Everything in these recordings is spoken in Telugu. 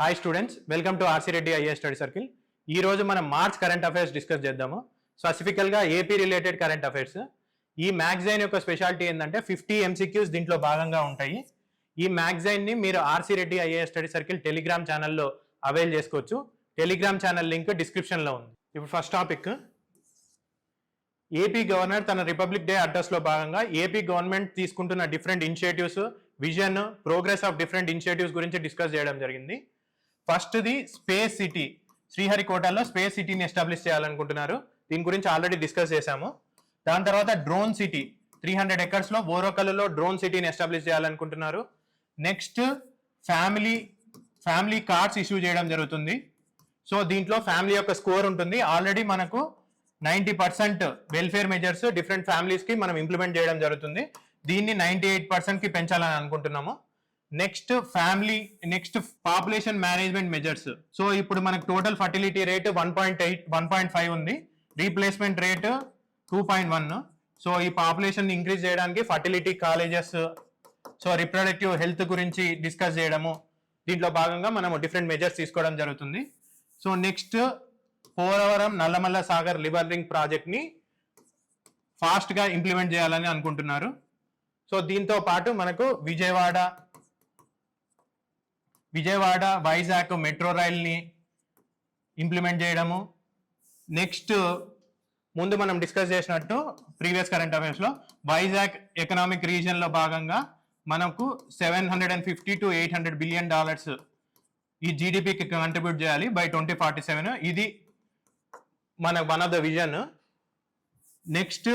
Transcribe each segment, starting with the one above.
Hi students, welcome to RC Reddy IAS study circle. ఈ రోజు మనం మార్చ్ కరెంట్ అఫైర్స్ డిస్కస్ చేద్దాము. స్పెసిఫికల్గా ఏపీ రిలేటెడ్ కరెంట్ అఫైర్స్. ఈ మ్యాగజైన్ యొక్క స్పెషాలిటీ ఏంటంటే 50 MCQs దీంట్లో భాగంగా ఉంటాయి. ఈ మ్యాగజైన్ని మీరు RC Reddy IAS study circle Telegram ఛానల్లో అవైల్ చేసుకోవచ్చు. టెలిగ్రామ్ ఛానల్ లింక్ డిస్క్రిప్షన్లో ఉంది. ఇప్పుడు ఫస్ట్ టాపిక్, ఏపీ గవర్నర్ తన రిపబ్లిక్ డే అడ్రస్లో భాగంగా ఏపీ గవర్నమెంట్ తీసుకుంటున్న different initiatives, vision, progress of different initiatives గురించి డిస్కస్ చేయడం జరిగింది. ఫస్ట్ది స్పేస్ సిటీ. శ్రీహరికోటలో స్పేస్ సిటీని ఎస్టాబ్లిష్ చేయాలనుకుంటున్నారు. దీని గురించి ఆల్రెడీ డిస్కస్ చేశాము. దాని తర్వాత డ్రోన్ సిటీ, 300 acres బోరోకల్లో డ్రోన్ సిటీని ఎస్టాబ్లిష్ చేయాలనుకుంటున్నారు. నెక్స్ట్ ఫ్యామిలీ కార్డ్స్ ఇష్యూ చేయడం జరుగుతుంది. సో దీంట్లో ఫ్యామిలీ యొక్క స్కోర్ ఉంటుంది. ఆల్రెడీ మనకు 90% వెల్ఫేర్ మెజర్స్ డిఫరెంట్ ఫ్యామిలీస్కి మనం ఇంప్లిమెంట్ చేయడం జరుగుతుంది. దీన్ని 98%కి పెంచాలని అనుకుంటున్నాము. Next population management measures. So ఇప్పుడు మనకు టోటల్ ఫర్టిలిటీ రేట్ 1.5 ఉంది, రీప్లేస్మెంట్ రేట్ 2.1. సో ఈ పాపులేషన్ ఇంక్రీజ్ చేయడానికి fertility colleges, so reproductive health గురించి డిస్కస్ చేయడము, దీంట్లో భాగంగా మనము డిఫరెంట్ మెజర్స్ తీసుకోవడం జరుగుతుంది. So next Polavaram Nallamala Sagar river link ప్రాజెక్ట్ని ఫాస్ట్గా ఇంప్లిమెంట్ చేయాలని అనుకుంటున్నారు. సో దీంతో పాటు మనకు విజయవాడ వైజాగ్ మెట్రో రైల్ని ఇంప్లిమెంట్ చేయడము. నెక్స్ట్ ముందు మనం డిస్కస్ చేసినట్టు ప్రీవియస్ కరెంట్ అఫైర్స్లో వైజాగ్ ఎకనామిక్ రీజియన్లో భాగంగా మనకు $750 to $800 billion ఈ జీడిపికి కంట్రిబ్యూట్ చేయాలి బై 2047. ఇది మన one of the vision. Next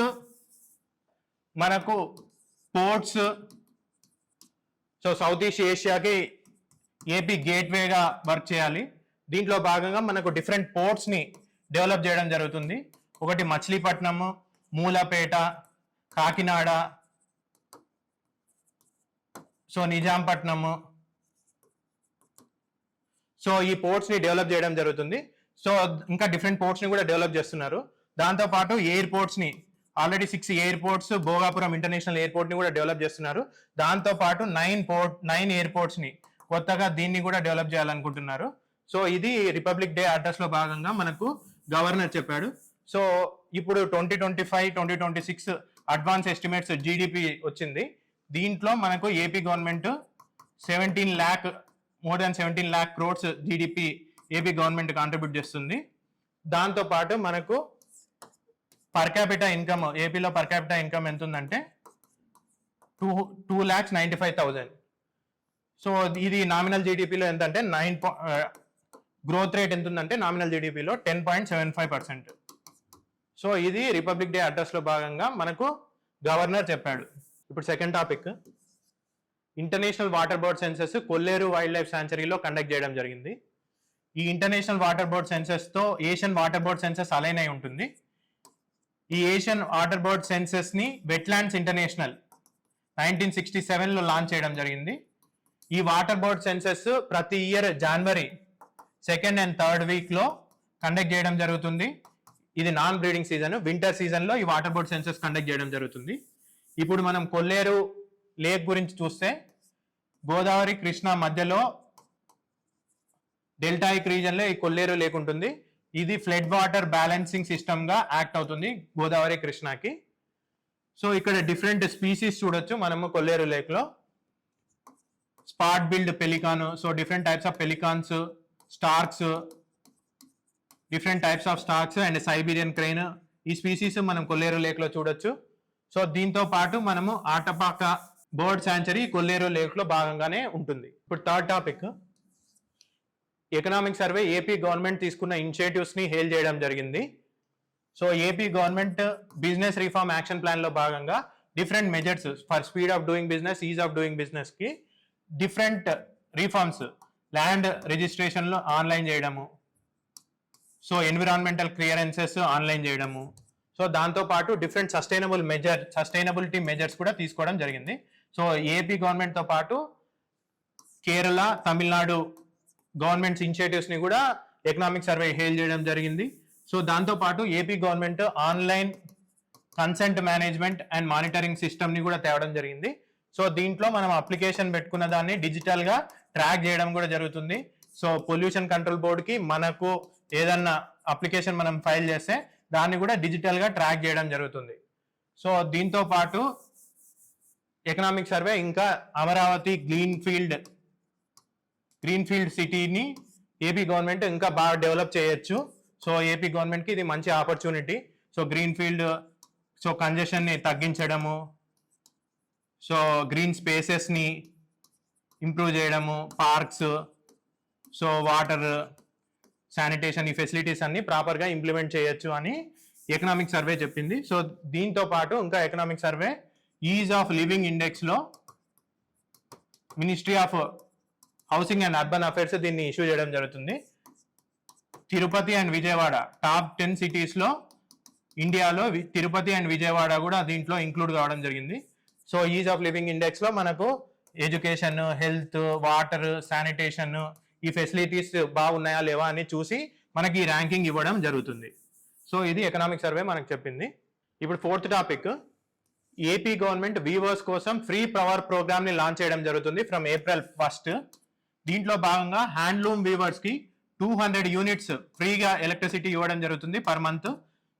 మనకు పోర్ట్స్. సో సౌత్ ఈస్ట్ ఏషియాకి ఏపీ గేట్వేగా వర్క్ చేయాలి. దీంట్లో భాగంగా మనకు డిఫరెంట్ పోర్ట్స్ని డెవలప్ చేయడం జరుగుతుంది. ఒకటి మచిలీపట్నము, మూలపేట, కాకినాడ, సో నిజాంపట్నము. సో ఈ పోర్ట్స్ని డెవలప్ చేయడం జరుగుతుంది. సో ఇంకా డిఫరెంట్ పోర్ట్స్ని కూడా డెవలప్ చేస్తున్నారు. దాంతోపాటు ఎయిర్పోర్ట్స్ని ఆల్రెడీ 6 ఎయిర్పోర్ట్స్, భోగాపురం ఇంటర్నేషనల్ ఎయిర్పోర్ట్ని కూడా డెవలప్ చేస్తున్నారు. దాంతోపాటు 9 ఎయిర్పోర్ట్స్ని కొత్తగా దీన్ని కూడా డెవలప్ చేయాలనుకుంటున్నారు. సో ఇది రిపబ్లిక్ డే అడ్రస్లో భాగంగా మనకు గవర్నర్ చెప్పాడు. సో ఇప్పుడు 2025-2026 అడ్వాన్స్ ఎస్టిమేట్స్ జీడిపి వచ్చింది. దీంట్లో మనకు AP government more than 17 lakh crores GDP AP government contribute చేస్తుంది. దాంతోపాటు మనకు పర్ క్యాపిటా ఇన్కమ్, ఏపీలో పర్ క్యాపిటా ఇన్కమ్ ఎంత ఉందంటే 2,95,000. సో ఇది నామినల్ జీడిపిలో ఎంతంటే గ్రోత్ రేట్ ఎంత ఉందంటే నామినల్ జీడిపిలో 10.75%. సో ఇది రిపబ్లిక్ డే అడ్రస్లో భాగంగా మనకు గవర్నర్ చెప్పాడు. ఇప్పుడు second topic, international water bird census Kolleru wildlife శాంచురీలో కండక్ట్ చేయడం జరిగింది. ఈ ఇంటర్నేషనల్ వాటర్ బోర్డ్ సెన్సెస్తో Asian water bird census align అయి ఉంటుంది. ఈ ఏషియన్ వాటర్ బోర్డ్ సెన్సెస్ని వెట్లాండ్స్ ఇంటర్నేషనల్ 1967లో లాంచ్ చేయడం జరిగింది. ఈ వాటర్ బోర్డ్ సెన్సెస్ ప్రతి year January 2nd and 3rd వీక్లో కండక్ట్ చేయడం జరుగుతుంది. ఇది నాన్ బ్రీడింగ్ సీజన్. వింటర్ సీజన్లో ఈ వాటర్ బోర్డ్ సెన్సెస్ కండక్ట్ చేయడం జరుగుతుంది. ఇప్పుడు మనం కొల్లేరు లేక్ గురించి చూస్తే గోదావరి కృష్ణ మధ్యలో డెల్టాయిక్ రీజన్లో ఈ కొల్లేరు లేక్ ఉంటుంది. ఇది ఫ్లడ్ వాటర్ బ్యాలెన్సింగ్ సిస్టమ్గా యాక్ట్ అవుతుంది గోదావరి కృష్ణకి. సో ఇక్కడ డిఫరెంట్ స్పీసీస్ చూడొచ్చు మనము కొల్లేరు లేక్లో. Spot billed pelican, so different types of pelicans, storks, different types of storks and Siberian crane, ఈ స్పీసీస్ మనం కొల్లేరు లేక్లో చూడొచ్చు. సో దీంతో పాటు మనము ఆటపాక బర్డ్ శాంచురీ కొల్లేరు లేక్లో భాగంగానే ఉంటుంది. ఇప్పుడు third topic, economic survey AP government తీసుకున్న ఇనిషియేటివ్స్ని హేల్ చేయడం జరిగింది. So AP government business reform action ప్లాన్లో భాగంగా different measures for speed of doing business, is of doing బిజినెస్కి డిఫరెంట్ రిఫార్మ్స్, ల్యాండ్ రిజిస్ట్రేషన్లో ఆన్లైన్ చేయడము, సో ఎన్విరాన్మెంటల్ క్లియరెన్సెస్ ఆన్లైన్ చేయడము, సో దాంతోపాటు డిఫరెంట్ సస్టైనబిలిటీ మెజర్స్ కూడా తీసుకోవడం జరిగింది. సో ఏపీ గవర్నమెంట్తో పాటు కేరళ, తమిళనాడు గవర్నమెంట్స్ ఇనిషియేటివ్స్ని కూడా ఎకనామిక్ సర్వే హేల్ చేయడం జరిగింది. సో దాంతోపాటు AP government online consent management and monitoring సిస్టమ్ని కూడా తేవడం జరిగింది. సో దీంట్లో మనం అప్లికేషన్ పెట్టుకున్న దాన్ని డిజిటల్గా ట్రాక్ చేయడం కూడా జరుగుతుంది. సో పొల్యూషన్ కంట్రోల్ బోర్డ్కి మనకు ఏదన్నా అప్లికేషన్ మనం ఫైల్ చేస్తే దాన్ని కూడా డిజిటల్గా ట్రాక్ చేయడం జరుగుతుంది. సో దీంతో పాటు ఎకనామిక్ సర్వే ఇంకా అమరావతి గ్రీన్ఫీల్డ్ సిటీని ఏపీ గవర్నమెంట్ ఇంకా బాగా డెవలప్ చేయొచ్చు. సో ఏపీ గవర్నమెంట్కి ఇది మంచి ఆపర్చునిటీ. సో గ్రీన్ఫీల్డ్ సో కంజెషన్ని తగ్గించడము, సో గ్రీన్ స్పేసెస్ని ఇంప్రూవ్ చేయడము, పార్క్స్, సో వాటర్, శానిటేషన్, ఈ ఫెసిలిటీస్ అన్ని ప్రాపర్గా ఇంప్లిమెంట్ చేయొచ్చు అని ఎకనామిక్ సర్వే చెప్పింది. సో దీంతో పాటు ఇంకా economic survey ease of living ఇండెక్స్లో ministry of housing and urban affairs దీన్ని ఇష్యూ చేయడం జరుగుతుంది. తిరుపతి అండ్ విజయవాడ టాప్ 10 సిటీస్లో ఇండియాలో తిరుపతి అండ్ విజయవాడ కూడా దీంట్లో ఇంక్లూడ్ కావడం జరిగింది. సో ఈజ్ ఆఫ్ లివింగ్ ఇండెక్స్లో మనకు ఎడ్యుకేషన్, హెల్త్, వాటర్, శానిటేషన్ ఈ ఫెసిలిటీస్ బాగున్నాయా లేవా అని చూసి మనకి ఈ ర్యాంకింగ్ ఇవ్వడం జరుగుతుంది. సో ఇది ఎకనామిక్ సర్వే మనకు చెప్పింది. ఇప్పుడు 4th topic, AP government weavers కోసం ఫ్రీ పవర్ ప్రోగ్రామ్ని లాంచ్ చేయడం జరుగుతుంది ఫ్రమ్ April 1. దీంట్లో భాగంగా హ్యాండ్లూమ్ వీవర్స్కి 200 యూనిట్స్ ఫ్రీగా ఎలక్ట్రిసిటీ ఇవ్వడం జరుగుతుంది పర్ మంత్.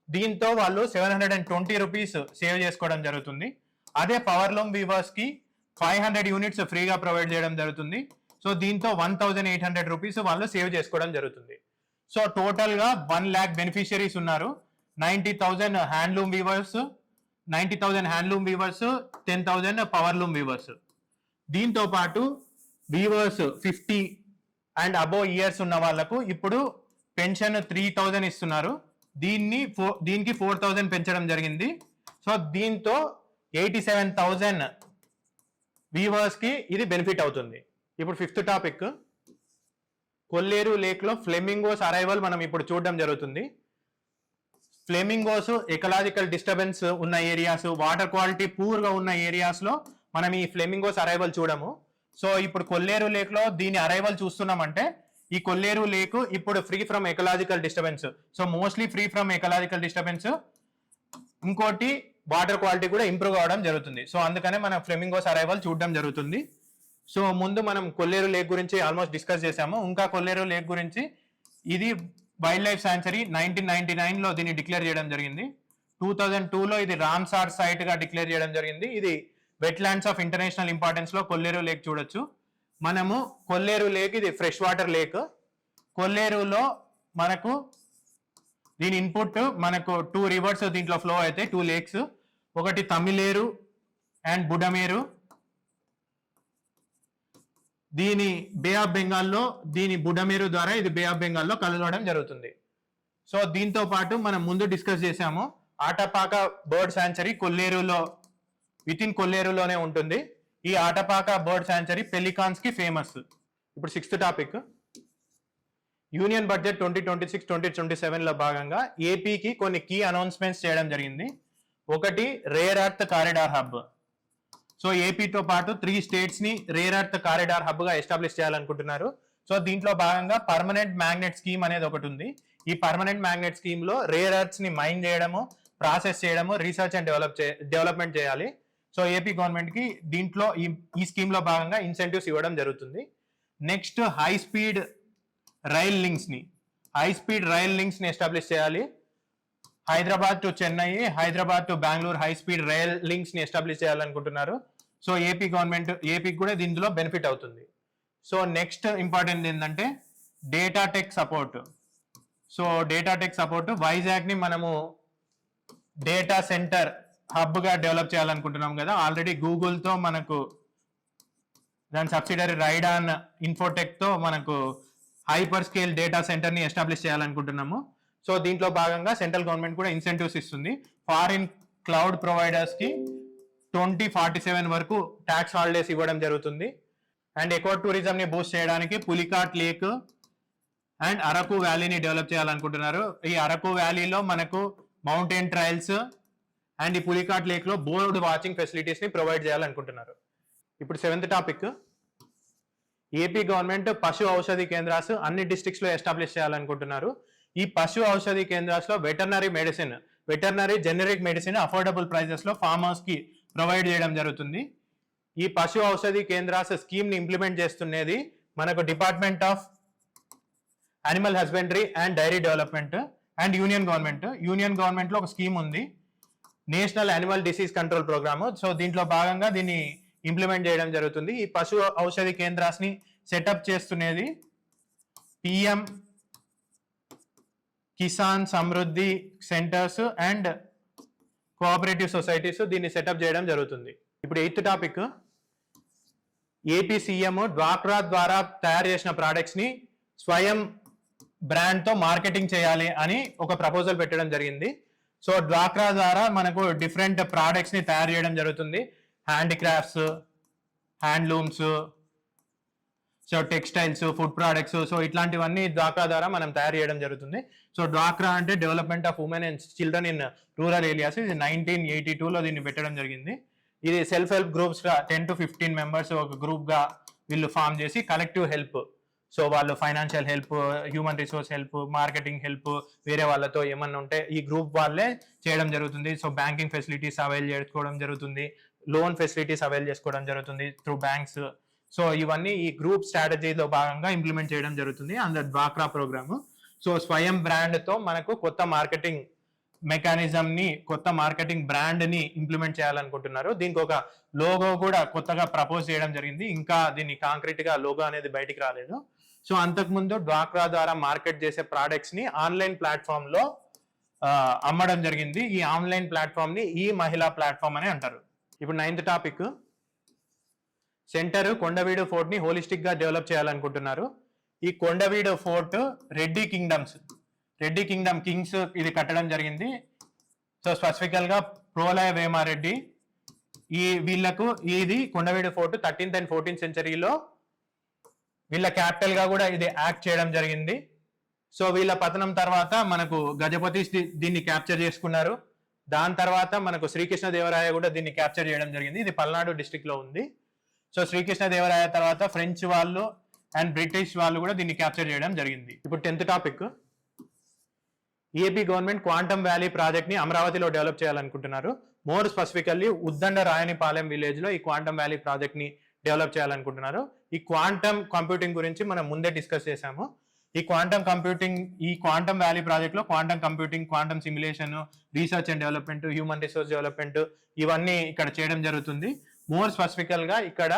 దీంతో వాళ్ళు 720 రూపీస్ సేవ్ చేసుకోవడం జరుగుతుంది. అదే పవర్లూమ్ వీవర్స్కి 500 యూనిట్స్ ఫ్రీగా ప్రొవైడ్ చేయడం జరుగుతుంది. సో దీంతో 1800 రూపీస్ వాళ్ళు సేవ్ చేసుకోవడం జరుగుతుంది. సో టోటల్గా 1 lakh బెనిఫిషియరీస్ ఉన్నారు. 90,000 హ్యాండ్లూమ్ వీవర్స్, 10,000 పవర్లూమ్ వీవర్స్. దీంతో పాటు వీవర్స్ 50 అండ్ అబోవ్ ఇయర్స్ ఉన్న వాళ్ళకు ఇప్పుడు పెన్షన్ 3,000 ఇస్తున్నారు. దీనికి 4,000 పెంచడం జరిగింది. సో దీంతో 87,000 వీవర్స్కి ఇది బెనిఫిట్ అవుతుంది. ఇప్పుడు 5th టాపిక్, కొల్లేరు లేక్లో ఫ్లెమింగోస్ అరైవల్ మనం ఇప్పుడు చూడడం జరుగుతుంది. ఫ్లెమింగోస్ ఎకలాజికల్ డిస్టర్బెన్స్ ఉన్న ఏరియాస్, వాటర్ క్వాలిటీ పూర్గా ఉన్న ఏరియాస్లో మనం ఈ ఫ్లెమింగోస్ అరైవల్ చూడము. సో ఇప్పుడు కొల్లేరు లేక్లో దీని అరైవల్ చూస్తున్నామంటే ఈ కొల్లేరు లేక్ ఇప్పుడు free from ecological disturbance. So mostly free from ecological disturbance. ఇంకోటి వాటర్ క్వాలిటీ కూడా ఇంప్రూవ్ అవడం జరుగుతుంది. సో అందుకనే మనం ఫ్లెమింగోస్ అరైవల్ చూడడం జరుగుతుంది. సో ముందు మనం కొల్లేరు లేక్ గురించి ఆల్మోస్ట్ డిస్కస్ చేసాము. ఇంకా కొల్లేరు లేక్ గురించి, ఇది వైల్డ్ లైఫ్ శాంక్చురీ 1999లో దీన్ని డిక్లేర్ చేయడం జరిగింది. 2002లో ఇది రామ్సార్ సైట్ గా డిక్లేర్ చేయడం జరిగింది. ఇది వెట్లాండ్స్ ఆఫ్ ఇంటర్నేషనల్ ఇంపార్టెన్స్ లో కొల్లేరు లేక్ చూడొచ్చు. మనము కొల్లేరు లేక్ ఇది ఫ్రెష్ వాటర్ లేక్. కొల్లేరులో మనకు దీని ఇన్పుట్ మనకు 2 రివర్స్ దీంట్లో ఫ్లో అయితే 2 లేక్స్, ఒకటి తమిళేరు అండ్ బుడమేరు. దీని బే ఆఫ్ బెంగాల్లో, దీని బుడమేరు ద్వారా ఇది బే ఆఫ్ బెంగాల్లో కలవడం జరుగుతుంది. సో దీంతో పాటు మనం ముందు డిస్కస్ చేసాము ఆటపాక బర్డ్ శాంక్చురీ కొల్లేరులో, విత్ ఇన్ కొల్లేరులోనే ఉంటుంది. ఈ ఆటపాక బర్డ్ శాంక్చురీ పెలికాన్స్ కి ఫేమస్. ఇప్పుడు 6th టాపిక్, యూనియన్ బడ్జెట్ 2026-2027లో భాగంగా ఏపీకి కొన్ని కీ అనౌన్స్మెంట్స్ చేయడం జరిగింది. ఒకటి rare earth corridor hub. So ఏపీతో పాటు 3 స్టేట్స్ ని రేర్ ఎర్త్ కారిడార్ హబ్ గా ఎస్టాబ్లిష్ చేయాలనుకుంటున్నారు. సో దీంట్లో భాగంగా పర్మనెంట్ మ్యాగ్నెట్ స్కీమ్ అనేది ఒకటి ఉంది. ఈ పర్మనెంట్ మ్యాగ్నెట్ స్కీమ్ లో రేర్ ఎర్త్స్ ని మైన్ చేయడము, ప్రాసెస్ చేయడము, రీసెర్చ్ అండ్ డెవలప్మెంట్ చేయాలి. సో ఏపీ గవర్నమెంట్ కి దీంట్లో ఈ స్కీమ్ లో భాగంగా ఇన్సెంటివ్స్ ఇవ్వడం జరుగుతుంది. Next high speed rail links ని ఎస్టాబ్లిష్ చేయాలి. Hyderabad to Chennai, Hyderabad to Bengaluru high speed rail links ని ఎస్టాబ్లిష్ చేయాలనుకుంటున్నారు. సో ఏపీకి కూడా దీంట్లో బెనిఫిట్ అవుతుంది. సో నెక్స్ట్ ఇంపార్టెంట్ ఏంటంటే data tech support. So data tech support, Vizag ని మనము డేటా సెంటర్ హబ్ గా డెవలప్ చేయాలనుకుంటున్నాం కదా. ఆల్రెడీ గూగుల్ తో మనకు దాని సబ్సిడరీ రైడాన్ ఇన్ఫోటెక్ తో మనకు హైపర్ స్కేల్ డేటా సెంటర్ ని ఎస్టాబ్లిష్ చేయాలనుకుంటున్నాము. సో దీంట్లో భాగంగా సెంట్రల్ గవర్నమెంట్ కూడా ఇన్సెంటివ్స్ ఇస్తుంది. ఫారిన్ క్లౌడ్ ప్రొవైడర్స్ కి 2047 వరకు ట్యాక్స్ హాలిడేస్ ఇవ్వడం జరుగుతుంది. అండ్ ఎకో టూరిజం ని బూస్ట్ చేయడానికి పులికాట్ లేక్ అండ్ అరకు వ్యాలీని డెవలప్ చేయాలనుకుంటున్నారు. ఈ అరకు వ్యాలీలో మనకు మౌంటైన్ ట్రయల్స్ అండ్ ఈ పులికాట్ లేక్ లో బోర్డ్ వాచింగ్ ఫెసిలిటీస్ ని ప్రొవైడ్ చేయాలనుకుంటున్నారు. ఇప్పుడు 7th టాపిక్, ఏపీ గవర్నమెంట్ పశు ఔషధి కేంద్రాలు అన్ని డిస్ట్రిక్ట్స్ లో ఎస్టాబ్లిష్ చేయాలనుకుంటున్నారు. ఈ పశు ఔషధి కేంద్రాల్లో veterinary generic medicine affordable prices లో ఫార్మర్స్ కి ప్రొవైడ్ చేయడం జరుగుతుంది. ఈ పశు ఔషధి కేంద్రాల స్కీమ్ ని ఇంప్లిమెంట్ చేస్తున్నది మనకు department of animal husbandry and dairy development and union government లో ఒక స్కీమ్ ఉంది, national animal disease control program. So దీంట్లో భాగంగా దీన్ని ఇంప్లిమెంట్ చేయడం జరుగుతుంది. ఈ పశు ఔషధి కేంద్రాన్ని సెటప్ చేస్తున్నది PM Kisan Samriddhi centres and cooperative societies దీన్ని సెటప్ చేయడం జరుగుతుంది. ఇప్పుడు 8th టాపిక్, ఏపీ సీఎం డ్వాక్రా ద్వారా తయారు చేసిన ప్రోడక్ట్స్ ని స్వయం బ్రాండ్ తో మార్కెటింగ్ చేయాలి అని ఒక ప్రపోజల్ పెట్టడం జరిగింది. సో డ్వాక్రా ద్వారా మనకు డిఫరెంట్ ప్రోడక్ట్స్ ని తయారు చేయడం జరుగుతుంది, handicrafts, handlooms, so textiles, food products, so ఇట్లాంటివన్నీ డ్వాక్రా ద్వారా మనం తయారు చేయడం జరుగుతుంది. సో డ్వాక్రా అంటే development of women and children in rural areas. ఇది 1982లో దీన్ని పెట్టడం జరిగింది. ఇది సెల్ఫ్ హెల్ప్ గ్రూప్స్ గా 10 to 15 మెంబర్స్ ఒక గ్రూప్ గా వీళ్ళు ఫామ్ చేసి కలెక్టివ్ హెల్ప్, సో వాళ్ళు financial help, human resource help, marketing help, వేరే వాళ్ళతో ఏమన్నా ఉంటే ఈ గ్రూప్ వాళ్ళే చేయడం జరుగుతుంది. సో బ్యాంకింగ్ ఫెసిలిటీస్ అవైల్ చేసుకోవడం జరుగుతుంది, లోన్ ఫెసిలిటీస్ అవైల్ చేసుకోవడం జరుగుతుంది త్రూ బ్యాంక్స్. సో ఇవన్నీ ఈ గ్రూప్ స్ట్రాటజీలో భాగంగా ఇంప్లిమెంట్ చేయడం జరుగుతుంది అండర్ డ్వాక్రా ప్రోగ్రామ్. సో స్వయం బ్రాండ్ తో మనకు కొత్త మార్కెటింగ్ మెకానిజం ని, కొత్త మార్కెటింగ్ బ్రాండ్ ని ఇంప్లిమెంట్ చేయాలనుకుంటున్నారు. దీనికి ఒక లోగో కూడా కొత్తగా ప్రపోజ్ చేయడం జరిగింది, ఇంకా దీన్ని కాంక్రీట్ గా లోగో అనేది బయటికి రాలేదు. సో అంతకుముందు డ్వాక్రా ద్వారా మార్కెట్ చేసే ప్రోడక్ట్స్ ని ఆన్లైన్ ప్లాట్ఫామ్ లో అమ్మడం జరిగింది. ఈ ఆన్లైన్ ప్లాట్ఫామ్ ని ఈ మహిళా ప్లాట్ఫామ్ అని అంటారు. ఇప్పుడు 9th topic, centre Kondaveedu fort ని హోలిస్టిక్ గా డెవలప్ చేయాలనుకుంటున్నారు. ఈ Kondaveedu fort Reddy Kingdom Kings ఇది కట్టడం జరిగింది. సో స్పెసిఫికల్ గా ప్రోలయ వేమారెడ్డి వీళ్ళకు ఇది Kondaveedu fort 13th and 14th centuryలో వీళ్ళ క్యాపిటల్ గా కూడా ఇది యాక్ట్ చేయడం జరిగింది. సో వీళ్ళ పతనం తర్వాత మనకు గజపతి దీన్ని క్యాప్చర్ చేసుకున్నారు. దాని తర్వాత మనకు శ్రీకృష్ణదేవరాయ కూడా దీన్ని క్యాప్చర్ చేయడం జరిగింది. ఇది పల్నాడు డిస్ట్రిక్ట్ లో ఉంది. సో శ్రీకృష్ణదేవరాయ తర్వాత ఫ్రెంచ్ వాళ్ళు అండ్ బ్రిటిష్ వాళ్ళు కూడా దీన్ని క్యాప్చర్ చేయడం జరిగింది. ఇప్పుడు 10th topic, AP government quantum valley project ని అమరావతిలో డెవలప్ చేయాలనుకుంటున్నారు. మోర్ స్పెసిఫికల్లీ ఉద్దండ రాయనిపాలెం విలేజ్ లో ఈ క్వాంటమ్ వ్యాలీ ప్రాజెక్ట్ ని డెవలప్ చేయాలనుకుంటున్నారు. ఈ క్వాంటమ్ కంప్యూటింగ్ గురించి మనం ముందే డిస్కస్ చేశాము. ఈ క్వాంటమ్ వ్యాలీ ప్రాజెక్ట్ లో quantum computing, quantum simulation, research and development, human resource development ఇవన్నీ ఇక్కడ చేయడం జరుగుతుంది. మోర్ స్పెసిఫికల్ గా ఇక్కడ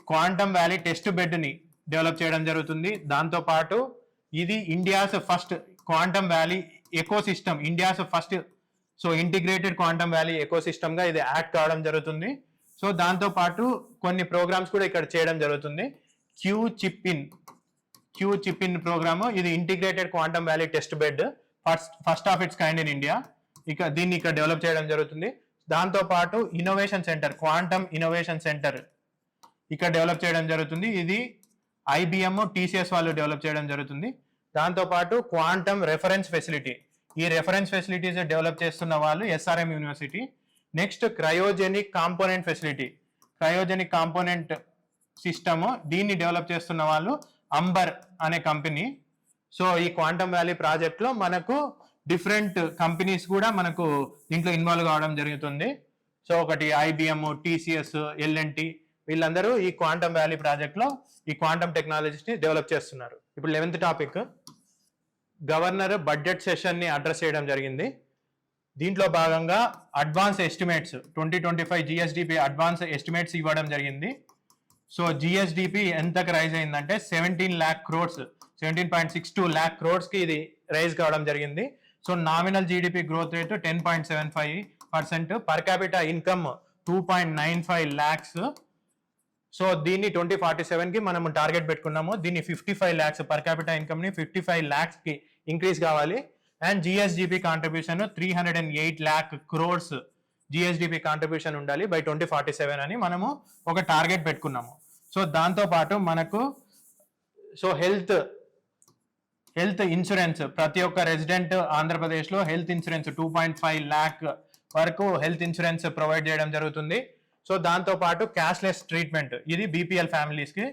క్వాంటమ్ వ్యాలీ టెస్ట్ బెడ్ ని డెవలప్ చేయడం జరుగుతుంది. దాంతో పాటు ఇది India's first quantum valley ecosystem, India's first so integrated quantum valley ecosystem గా ఇది యాక్ట్ కావడం జరుగుతుంది. సో దాంతో పాటు కొన్ని ప్రోగ్రామ్స్ కూడా ఇక్కడ చేయడం జరుగుతుంది. క్యూ చిప్ ఇన్ ప్రోగ్రామ్, ఇది integrated quantum valley test bed, first of it's kind in India. దీన్ని ఇక్కడ డెవలప్ చేయడం జరుగుతుంది. దాంతో పాటు innovation centre, quantum innovation centre ఇక్కడ డెవలప్ చేయడం జరుగుతుంది. ఇది IBM, TCS వాళ్ళు డెవలప్ చేయడం జరుగుతుంది. దాంతో పాటు క్వాంటమ్ రెఫరెన్స్ ఫెసిలిటీ, ఈ రెఫరెన్స్ ఫెసిలిటీస్ డెవలప్ చేస్తున్న వాళ్ళు SRM university. Next cryogenic component facility, cryogenic component system, దీన్ని డెవలప్ చేస్తున్న వాళ్ళు అంబర్ అనే కంపెనీ. సో ఈ క్వాంటమ్ వ్యాలీ ప్రాజెక్ట్ లో మనకు డిఫరెంట్ కంపెనీస్ కూడా మనకు దీంట్లో ఇన్వాల్వ్ కావడం జరుగుతుంది. సో ఒకటి IBM, TCS, L&T వీళ్ళందరూ ఈ క్వాంటమ్ వ్యాలీ ప్రాజెక్ట్ లో ఈ క్వాంటమ్ టెక్నాలజీస్ ని డెవలప్ చేస్తున్నారు. ఇప్పుడు 11th topic, governor budget session ని అడ్రస్ చేయడం జరిగింది. దీంట్లో భాగంగా advance estimates 2025 GSDP advance estimates ఇవ్వడం జరిగింది. సో GSDP ఎంతకు రైజ్ అయిందంటే 17 lakh crores, 17.62 lakh crores కి ఇది రైజ్ కావడం జరిగింది. So nominal GDP growth rate 10.75%, per capita income 2.95 lakhs. So దీన్ని 2047 కి మనం టార్గెట్ పెట్టుకున్నాము. దీన్ని 55 lakhs పర్ క్యాపిటల్ ఇన్కమ్ ని 55 lakhs కి ఇంక్రీజ్ కావాలి. And GSDP contribution 308 lakh crores GSDP contribution ఉండాలి బై 2047 అని మనము ఒక టార్గెట్ పెట్టుకున్నాము. సో దాంతో పాటు మనకు సో హెల్త్ ఇన్సూరెన్స్, ప్రతి ఒక్క రెసిడెంట్ ఆంధ్రప్రదేశ్ లో హెల్త్ ఇన్సూరెన్స్ 2.5 lakh వరకు హెల్త్ ఇన్సూరెన్స్ ప్రొవైడ్ చేయడం జరుగుతుంది. సో దాంతో పాటు క్యాష్లెస్ ట్రీట్మెంట్, ఇది BPL ఫ్యామిలీస్ కి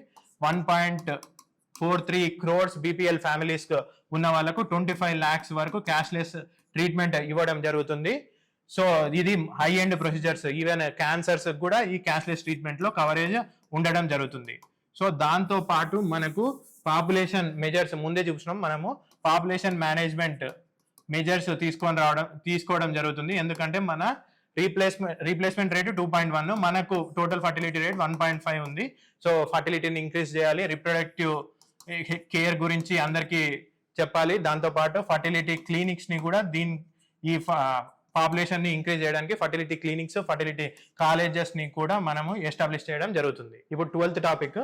1.43 crores BPL ఫ్యామిలీస్ ఉన్న వాళ్ళకు 25 lakhs వరకు క్యాష్లెస్ ట్రీట్మెంట్ ఇవ్వడం జరుగుతుంది. సో ఇది high end procedures, even cancers కూడా ఈ క్యాష్లెస్ ట్రీట్మెంట్ లో కవరేజ్ ఉండడం జరుగుతుంది. సో దాంతో పాటు మనకు పాపులేషన్ మెజర్స్ ముందే చూసినాం మనము, పాపులేషన్ మేనేజ్మెంట్ మెజర్స్ తీసుకోవడం జరుగుతుంది. ఎందుకంటే మన రీప్లేస్మెంట్ రేటు 2.1, మనకు టోటల్ ఫర్టిలిటీ రేట్ 1.5 ఉంది. సో ఫర్టిలిటీని ఇంక్రీజ్ చేయాలి, రిప్రొడక్టివ్ కేర్ గురించి అందరికీ చెప్పాలి. దాంతోపాటు ఫర్టిలిటీ క్లినిక్స్ ని కూడా ఈ పాపులేషన్ ని ఇంక్రీజ్ చేయడానికి ఫర్టిలిటీ క్లినిక్స్, ఫర్టిలిటీ కాలేజెస్ ని కూడా మనము ఎస్టాబ్లిష్ చేయడం జరుగుతుంది. ఇప్పుడు 12th topic,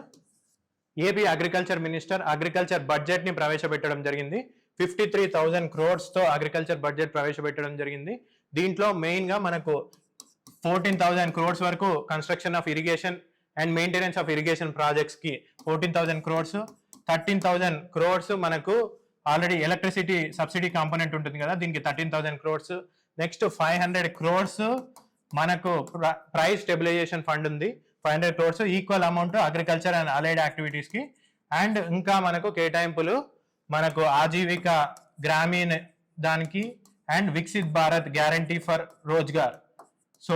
AP agriculture minister agriculture budget ని ప్రవేశపెట్టడం జరిగింది. 53,000 crores తో అగ్రికల్చర్ బడ్జెట్ ప్రవేశపెట్టడం జరిగింది. దీంట్లో మెయిన్ గా మనకు 14,000 crores వరకు construction of irrigation and maintenance of irrigation projects కి 14,000 crores, 13,000 crores మనకు ఆల్రెడీ ఎలక్ట్రిసిటీ సబ్సిడీ కాంపోనెంట్ ఉంటుంది కదా, దీనికి 13,000 crores. నెక్స్ట్ 500 crores మనకు ప్రైస్ స్టెబిలైజేషన్ ఫండ్ ఉంది, 500 crores equal amount agriculture and allied activities కి. అండ్ ఇంకా మనకు కేటాయింపులు మనకు ఆజీవిక గ్రామీణ దానికి and Viksit Bharat guarantee for Rozgar, so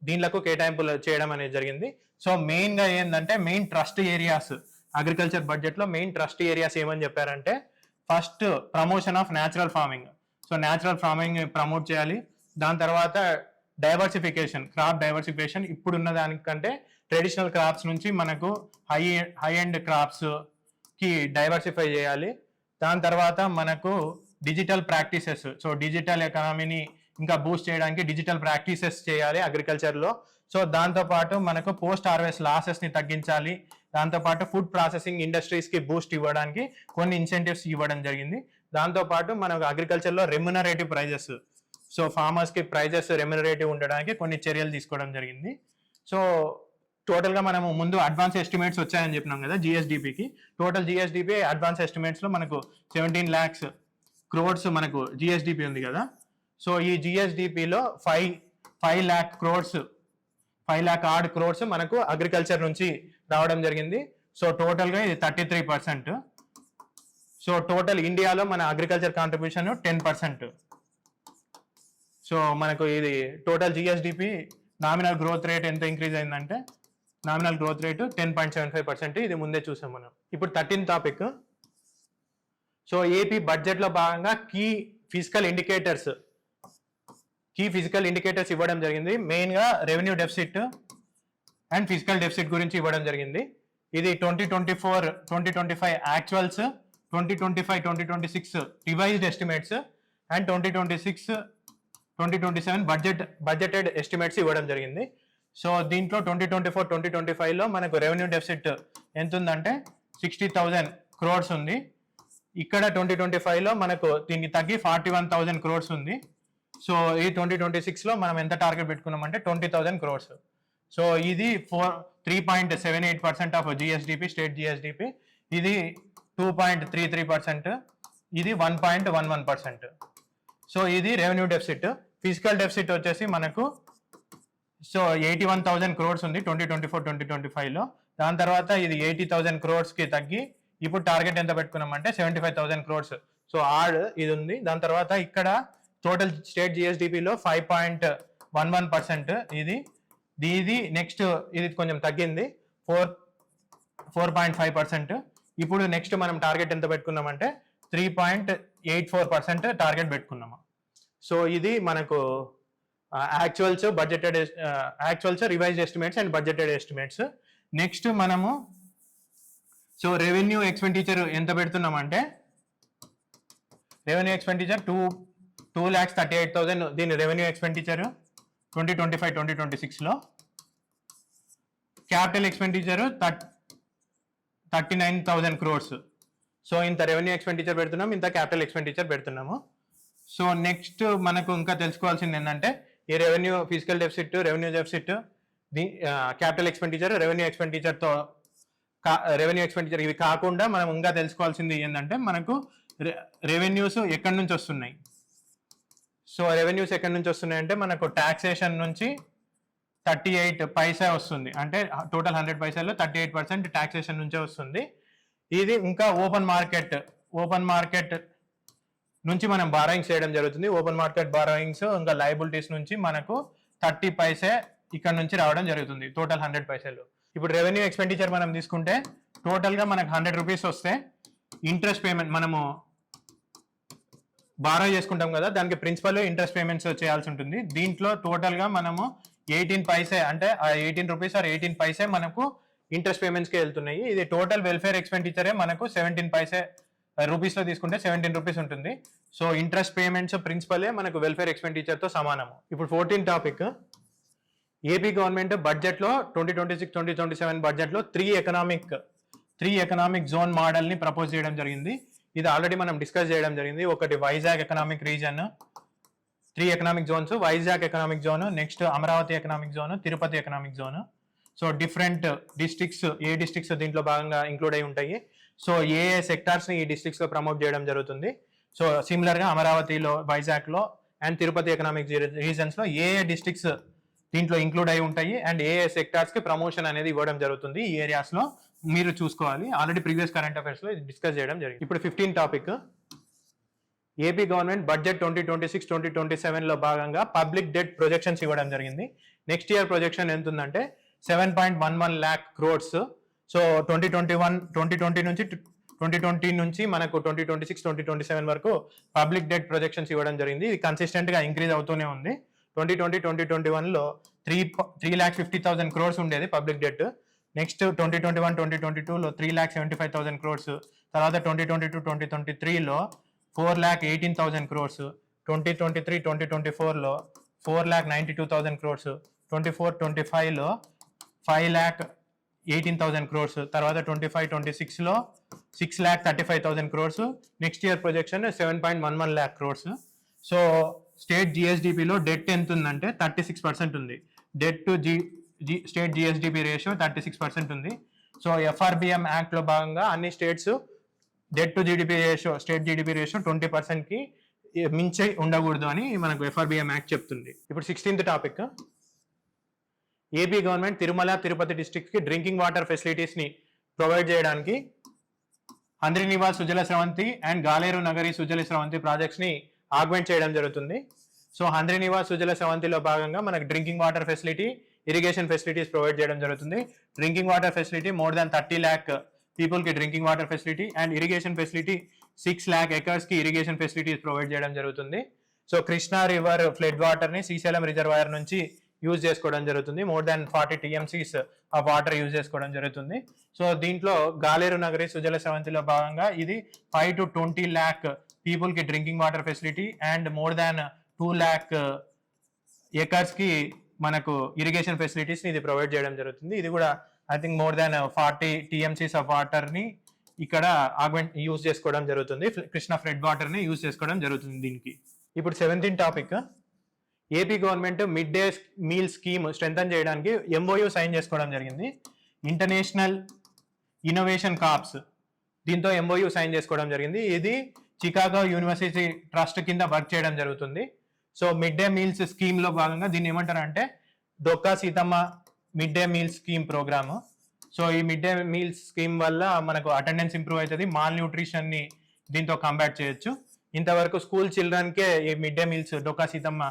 దీనిలకు కేటాయింపులు చేయడం అనేది జరిగింది. సో మెయిన్ గా ఏంటంటే main trust areas agriculture budget లో మెయిన్ ట్రస్ట్ ఏరియాస్ ఏమని చెప్పారంటే, first promotion of natural farming, so natural farming promote చేయాలి. దాని తర్వాత డైవర్సిఫికేషన్, క్రాప్ డైవర్సిఫికేషన్, ఇప్పుడున్న దానికంటే ట్రెడిషనల్ క్రాప్స్ నుంచి మనకు హై ఎండ్ క్రాప్స్ కి డైవర్సిఫై చేయాలి. దాని తర్వాత మనకు డిజిటల్ ప్రాక్టీసెస్, సో డిజిటల్ ఎకానమీని ఇంకా బూస్ట్ చేయడానికి డిజిటల్ ప్రాక్టీసెస్ చేయాలి అగ్రికల్చర్లో. సో దాంతోపాటు మనకు పోస్ట్ హార్వెస్ట్ లాసెస్ని తగ్గించాలి. దాంతోపాటు ఫుడ్ ప్రాసెసింగ్ ఇండస్ట్రీస్కి బూస్ట్ ఇవ్వడానికి కొన్ని ఇన్సెంటివ్స్ ఇవ్వడం జరిగింది. దాంతోపాటు మనకు అగ్రికల్చర్లో రెమ్యునరేటివ్ ప్రైజెస్, సో ఫార్మర్స్కి ప్రైజెస్ రెమ్యునరేటివ్ ఉండడానికి కొన్ని చర్యలు తీసుకోవడం జరిగింది. సో టోటల్గా మనము ముందు అడ్వాన్స్ ఎస్టిమేట్స్ వచ్చాయని చెప్పినాం కదా జిఎస్డిపికి. టోటల్ జిఎస్డిపి అడ్వాన్స్ ఎస్టిమేట్స్లో మనకు 17 lakhs crores మనకు జిఎస్డిపి ఉంది కదా. సో ఈ జిఎస్డిపిలో 5 lakh crores 5 lakh odd crores మనకు అగ్రికల్చర్ నుంచి రావడం జరిగింది. సో టోటల్గా ఇది 33%. సో టోటల్ ఇండియాలో మన అగ్రికల్చర్ కాంట్రిబ్యూషన్ 10%. సో మనకు ఇది total GSDP nominal growth rate ఎంత ఇంక్రీజ్ అయిందంటే, నామినల్ గ్రోత్ రేటు 10.75%, ఇది ముందే చూసాం మనం. ఇప్పుడు 13th టాపిక్, సో ఏపీ బడ్జెట్లో భాగంగా కీ ఫిజికల్ ఇండికేటర్స్ ఇవ్వడం జరిగింది. మెయిన్గా revenue deficit and physical deficit గురించి ఇవ్వడం జరిగింది. ఇది 2024-2025 actuals, 2025-2026 revised estimates and 2026-2027 budgeted estimates ఇవ్వడం జరిగింది. సో దీంట్లో 2024-2025లో మనకు రెవెన్యూ డెఫిసిట్ ఎంత ఉందంటే 60,000 crores ఉంది. ఇక్కడ 2025లో మనకు దీనికి తగ్గి 41,000 crores ఉంది. సో ఈ 2026లో మనం ఎంత టార్గెట్ పెట్టుకున్నామంటే 20,000 crores. సో ఇది 3.78% ఆఫ్ జిఎస్డిపి, స్టేట్ జిఎస్డిపి. ఇది 2.33%, ఇది 1.11%. సో ఇది రెవెన్యూ డెఫిసిట్. ఫిజికల్ డెఫిసిట్ వచ్చేసి మనకు సో 81,000 crores ఉంది 2024-2025లో. దాని తర్వాత ఇది 80,000 crores తగ్గి ఇప్పుడు టార్గెట్ ఎంత పెట్టుకున్నామంటే 75,000 crores. సో ఇది ఉంది. దాని తర్వాత ఇక్కడ టోటల్ స్టేట్ జిఎస్డిపిలో 5.11% ఇది నెక్స్ట్ ఇది కొంచెం తగ్గింది 4.5%. ఇప్పుడు నెక్స్ట్ మనం టార్గెట్ ఎంత పెట్టుకున్నామంటే 3.84% టార్గెట్ పెట్టుకున్నాము. సో ఇది మనకు actuals, revised estimates and budgeted estimates. Next మనము సో రెవెన్యూ ఎక్స్పెండిచర్ ఎంత పెడుతున్నామంటే, రెవెన్యూ ఎక్స్పెండిచర్ 2,38,000 దీని రెవెన్యూ ఎక్స్పెండిచర్ 2025-2026లో. Capital expenditure 39,000 crores. సో ఇంత రెవెన్యూ ఎక్స్పెండిచర్ పెడుతున్నాం, ఇంత క్యాపిటల్ ఎక్స్పెండిచర్ పెడుతున్నాము. సో నెక్స్ట్ మనకు ఇంకా తెలుసుకోవాల్సింది ఏంటంటే ఈ revenue, fiscal deficit, revenue deficit, capital expenditure, revenue expenditure ఇవి కాకుండా మనం ఇంకా తెలుసుకోవాల్సింది ఏంటంటే మనకు రెవెన్యూస్ ఎక్కడి నుంచి వస్తున్నాయి. సో రెవెన్యూస్ ఎక్కడి నుంచి వస్తున్నాయి అంటే మనకు టాక్సేషన్ నుంచి 38 పైసా వస్తుంది. అంటే టోటల్ 100 పైసల్లో 38% టాక్సేషన్ నుంచే వస్తుంది. ఇది ఇంకా ఓపెన్ మార్కెట్ నుంచి మనం బారోయింగ్స్ చేయడం జరుగుతుంది. ఓపెన్ మార్కెట్ బారోయింగ్స్ ఇంకా లయబిలిటీస్ నుంచి మనకు 30 పైసే ఇక్కడ నుంచి రావడం జరుగుతుంది టోటల్ 100 పైసలు. ఇప్పుడు రెవెన్యూ ఎక్స్పెండిచర్ మనం తీసుకుంటే టోటల్గా మనకు 100 రూపీస్ వస్తే ఇంట్రెస్ట్ పేమెంట్ మనము బారో చేసుకుంటాం కదా, దానికి ప్రిన్సిపల్ ఇంట్రెస్ట్ పేమెంట్స్ చేయాల్సి ఉంటుంది. దీంట్లో టోటల్గా మనము 18 పైసే అంటే ఆ 18 రూపీస్ ఆర్ 18 పైసే మనకు ఇంట్రెస్ట్ పేమెంట్స్కి వెళ్తున్నాయి. ఇది టోటల్ వెల్ఫేర్ ఎక్స్పెండిచరే మనకు 17 పైసే రూపీస్లో తీసుకుంటే 17 రూపీస్ ఉంటుంది. సో ఇంట్రెస్ట్ పేమెంట్స్ ప్రిన్సిపలే మనకు వెల్ఫేర్ ఎక్స్పెండిచర్తో సమానము. ఇప్పుడు 14 టాపిక్, ఏపీ గవర్నమెంట్ బడ్జెట్లో 2026-2027 బడ్జెట్లో త్రీ ఎకనామిక్ జోన్ మోడల్ని ప్రపోజ్ చేయడం జరిగింది. ఇది ఆల్రెడీ మనం డిస్కస్ చేయడం జరిగింది. ఒకటి Vizag economic region, 3 economic zones, Vizag economic zone, next Amaravati economic zone, Tirupati economic zone. So different districts, ఏ డిస్ట్రిక్ట్స్ దీంట్లో భాగంగా ఇంక్లూడ్ అయి ఉంటాయి. సో ఏ సెక్టార్స్ని ఈ డిస్ట్రిక్ట్స్లో ప్రమోట్ చేయడం జరుగుతుంది. సో సిమిలర్గా అమరావతిలో, వైజాగ్లో అండ్ తిరుపతి ఎకనామిక్ రీజన్స్లో ఏ డిస్ట్రిక్ట్స్ దీంట్లో ఇంక్లూడ్ అయి ఉంటాయి అండ్ ఏ సెక్టార్స్కి ప్రమోషన్ అనేది ఇవ్వడం జరుగుతుంది ఈ ఏరియాస్లో మీరు చూసుకోవాలి. ఆల్రెడీ ప్రీవియస్ కరెంట్ అఫైర్స్లో ఇది డిస్కస్ చేయడం జరిగింది. ఇప్పుడు 15 టాపిక్, ఏపీ గవర్నమెంట్ బడ్జెట్ 2026-2027లో భాగంగా పబ్లిక్ డెట్ ప్రొజెక్షన్స్ ఇవ్వడం జరిగింది. నెక్స్ట్ ఇయర్ ప్రొజెక్షన్ ఎంత ఉందంటే 7.11 lakh crores. సో 2020 నుంచి మనకు 2026-2027 వరకు పబ్లిక్ డెట్ ప్రొజెక్షన్స్ ఇవ్వడం జరిగింది. ఇది కన్సిస్టెంట్గా ఇంక్రీజ్ అవుతూనే ఉంది. 2020-2021లో 3,50,000 crores ఉండేది పబ్లిక్ డెట్. నెక్స్ట్ 2021-2022లో 3,75,000 crores. తర్వాత 2022-2023లో 4,18,000 crores. 2023-2024లో 4,92,000 crores. 24-25లో 5,18,000 crores. తర్వాత 25-26లో 6,35,000 crores. Next year projection 7.11 lakh crores. So state జిఎస్డిపిలో డెట్ ఎంత ఉందంటే 36% ఉంది. Debt to state GSDP ratio 36% ఉంది. సో ఎఫ్ఆర్బిఎం యాక్ట్లో భాగంగా అన్ని states debt to GDP ratio, state GDP ratio 20%కి మించి ఉండకూడదు అని మనకు ఎఫ్ఆర్బిఎం యాక్ట్ చెప్తుంది. ఇప్పుడు 16th topic, AP government Tirumala Tirupati డిస్ట్రిక్ట్కి డ్రింకింగ్ వాటర్ ఫెసిలిటీస్ని ప్రొవైడ్ చేయడానికి Handrineeva Sujala Sravanthi and Galeru Nagari Sujala Sravanthi ప్రాజెక్ట్స్ని augment చేయడం జరుగుతుంది. సో హంద్రీనివాస్ సుజల స్రవంతిలో భాగంగా మనకు drinking water facility, irrigation facilities provide చేయడం జరుగుతుంది. Drinking water facility more than 30 lakh పీపుల్కి drinking water facility and irrigation facility 6 lakh acresకి ఇరిగేషన్ ఫెసిలిటీస్ ప్రొవైడ్ చేయడం జరుగుతుంది. సో కృష్ణా రివర్ ఫ్లడ్ వాటర్ని శ్రీశైలం రిజర్వాయర్ నుంచి యూజ్ చేసుకోవడం జరుగుతుంది. మోర్ దాన్ 40 TMCs ఆ వాటర్ యూజ్ చేసుకోవడం జరుగుతుంది. సో దీంట్లో గాలేరు నగరి సుజల స్రవంతిలో భాగంగా ఇది 5 to 20 lakh పీపుల్కి drinking water facility and more than 2 lakh acresకి మనకు ఇరిగేషన్ ఫెసిలిటీస్ని ఇది ప్రొవైడ్ చేయడం జరుగుతుంది. ఇది కూడా I think more than 40 TMCs of వాటర్ని ఇక్కడ యూజ్ చేసుకోవడం జరుగుతుంది. కృష్ణా ఫ్లడ్ వాటర్ని యూజ్ చేసుకోవడం జరుగుతుంది దీనికి. ఇప్పుడు 17th topic, AP government mid day meal scheme strengthen చేయడానికి MOU సైన్ చేసుకోవడం జరిగింది. ఇంటర్నేషనల్ ఇన్నోవేషన్ కార్ప్స్ దీంతో MOU సైన్ చేసుకోవడం జరిగింది. ఇది చికాగో యూనివర్సిటీ ట్రస్ట్ కింద వర్క్ చేయడం జరుగుతుంది. సో మిడ్ డే మీల్స్ స్కీమ్లో భాగంగా దీన్ని ఏమంటారంటే Dokka Seethamma mid day meal scheme program. So ఈ మిడ్ డే మీల్స్ స్కీమ్ వల్ల మనకు అటెండెన్స్ ఇంప్రూవ్ అవుతుంది, మాల్ న్యూట్రిషన్ని దీంతో కంబాట్ చేయొచ్చు. ఇంతవరకు స్కూల్ చిల్డ్రన్కే ఈ mid day meals, Dokka Seethamma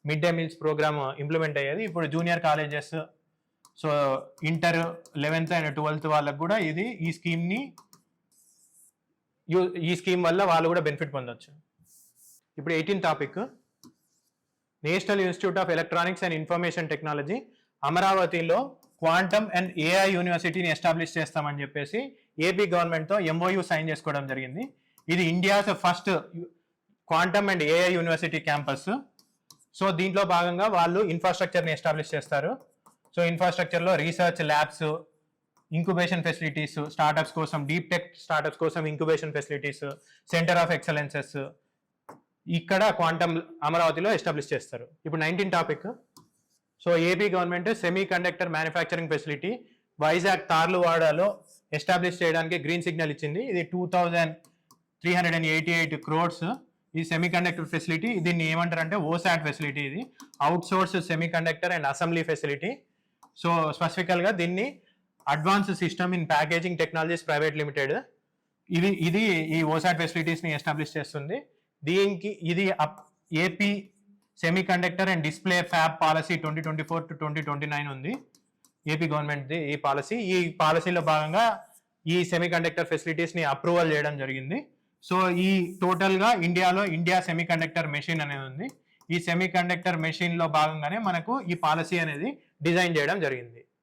mid day meals program implement అయ్యేది. ఇప్పుడు junior colleges, so inter 11th and 12th వాళ్ళకు కూడా ఇది ఈ స్కీమ్ వల్ల వాళ్ళు కూడా బెనిఫిట్ పొందొచ్చు. ఇప్పుడు 18th topic, national institute of electronics and information technology అమరావతిలో క్వాంటమ్ అండ్ AI యూనివర్సిటీని ఎస్టాబ్లిష్ చేస్తామని చెప్పేసి ఏపీ గవర్నమెంట్తో MOU సైన్ చేసుకోవడం జరిగింది. ఇది India's first quantum and AI university campus. So దీంట్లో భాగంగా వాళ్ళు ఇన్ఫ్రాస్ట్రక్చర్ని ఎస్టాబ్లిష్ చేస్తారు. సో ఇన్ఫ్రాస్ట్రక్చర్లో research labs, incubation facilities, startups కోసం, డీప్ టెక్ స్టార్టప్స్ కోసం incubation facilities, centre of excellences ఇక్కడ క్వాంటమ్ అమరావతిలో ఎస్టాబ్లిష్ చేస్తారు. ఇప్పుడు 19th topic, so AP government semi conductor manufacturing facility Vizag తార్లువాడలో ఎస్టాబ్లిష్ చేయడానికి గ్రీన్ సిగ్నల్ ఇచ్చింది. ఇది 2,388 crores. ఈ సెమీ కండక్టర్ ఫెసిలిటీ దీన్ని ఏమంటారంటే OSAT ఫెసిలిటీ. ఇది outsource semiconductor and assembly facility. So స్పెసిఫికల్గా దీన్ని advance system in packaging technologies private limited ఇది ఈ OSAT ఫెసిలిటీస్ని ఎస్టాబ్లిష్ చేస్తుంది. దీనికి ఇది AP semiconductor and display fab policy 2024 to 2029 ఉంది. ఏపీ గవర్నమెంట్ ఈ పాలసీలో భాగంగా ఈ సెమీ కండక్టర్ ఫెసిలిటీస్ ని అప్రూవల్ చేయడం జరిగింది. సో ఈ టోటల్ గా ఇండియా సెమీ కండక్టర్ మెషిన్ అనేది ఉంది. ఈ సెమీ కండక్టర్ మెషిన్ లో భాగంగానే మనకు ఈ పాలసీ అనేది డిజైన్ చేయడం జరిగింది.